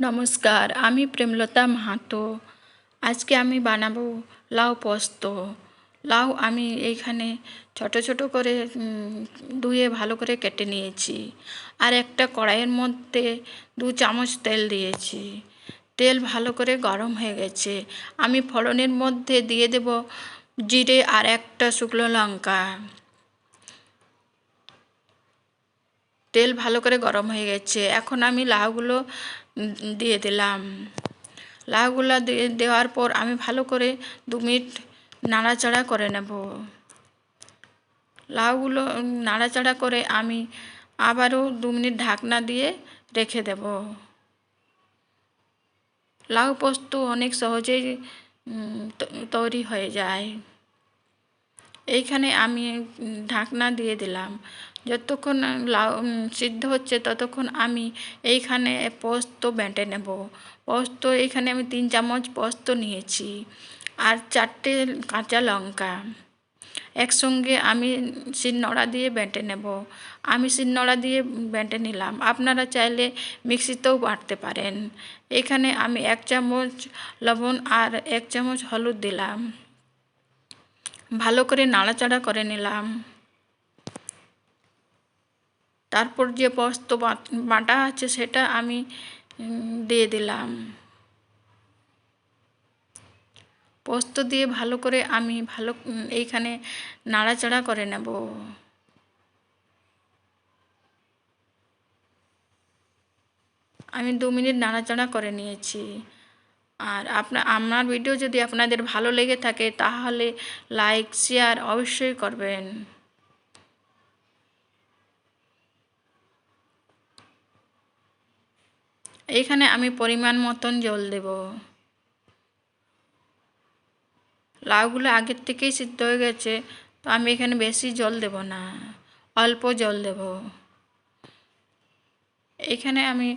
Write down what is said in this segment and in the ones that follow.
নমস্কার, আমি প্রেমলতা মাহাতো। আজকে আমি বানাবো লাউ পোস্ত। লাউ আমি এইখানে ছোট ছোট করে ধুয়ে ভালো করে কেটে নিয়েছি। আর একটা কড়াইয়ের মধ্যে 2 চামচ তেল দিয়েছি। তেল ভালো করে গরম হয়ে গেছে। আমি ফোড়নের মধ্যে দিয়ে দেব জিরে আর একটা শুকনো লঙ্কা। তেল ভালো করে গরম হয়ে গেছে। এখন আমি লাউগুলো দিয়ে দিলাম। লাউগুলো দেওয়ার পর আমি ভালো করে 2 মিনিট নাড়াচাড়া করে নেব। লাউগুলো নাড়াচাড়া করে আমি আবারও 2 মিনিট ঢাকনা দিয়ে রেখে দেব। লাউ পোস্ত অনেক সহজেই তৈরি হয়ে যায়। এইখানে আমি ঢাকনা দিয়ে দিলাম। যতক্ষণ লাউ সিদ্ধ হচ্ছে ততক্ষণ আমি এইখানে পোস্ত বেটে নেব। পোস্ত এইখানে আমি 3 চামচ পোস্ত নিয়েছি আর 4টে কাঁচা লঙ্কা একসঙ্গে আমি শিলনোড়া দিয়ে বেটে নেব। আমি শিলনোড়া দিয়ে বেটে নিলাম। আপনারা চাইলে মিক্সিতেও বাটতে পারেন। এখানে আমি 1 চামচ লবণ আর 1 চামচ হলুদ দিলাম। ভালো করে নাড়াচাড়া করে নিলাম। তারপর যে পোস্ত বাটা আছে সেটা আমি দিয়ে দিলাম। পোস্ত দিয়ে ভালো করে আমি এইখানে নাড়াচাড়া করে নেব। আমি 2 মিনিট নাড়াচাড়া করে নিয়েছি। আর আমার ভিডিও যদি আপনাদের ভালো লেগে থাকে তাহলে লাইক শেয়ার অবশ্যই করবেন। এইখানে আমি পরিমাণ মতন জল দেব। লাউগুলো আগের থেকেই সিদ্ধ হয়ে গেছে, তো আমি এখানে বেশি জল দেব না, অল্প জল দেব। এখানে আমি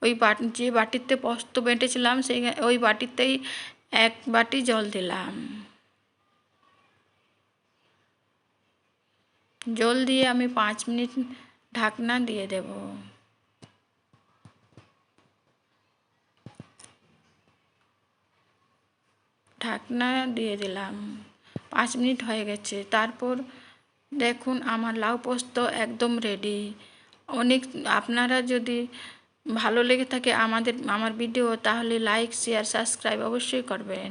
ওই যে বাটিতে পোস্ত বেটেছিলাম ওই বাটিতেই 1 বাটি জল দিলাম। জল দিয়ে আমি 5 মিনিট ঢাকনা দিয়ে দেব। ঢাকনা দিয়ে দিলাম। 5 মিনিট হয়ে গেছে। তারপর দেখুন আমার লাউ পোস্ত একদম রেডি। আপনারা যদি ভালো লেগে থাকে আমার ভিডিও তাহলে লাইক শেয়ার সাবস্ক্রাইব অবশ্যই করবেন।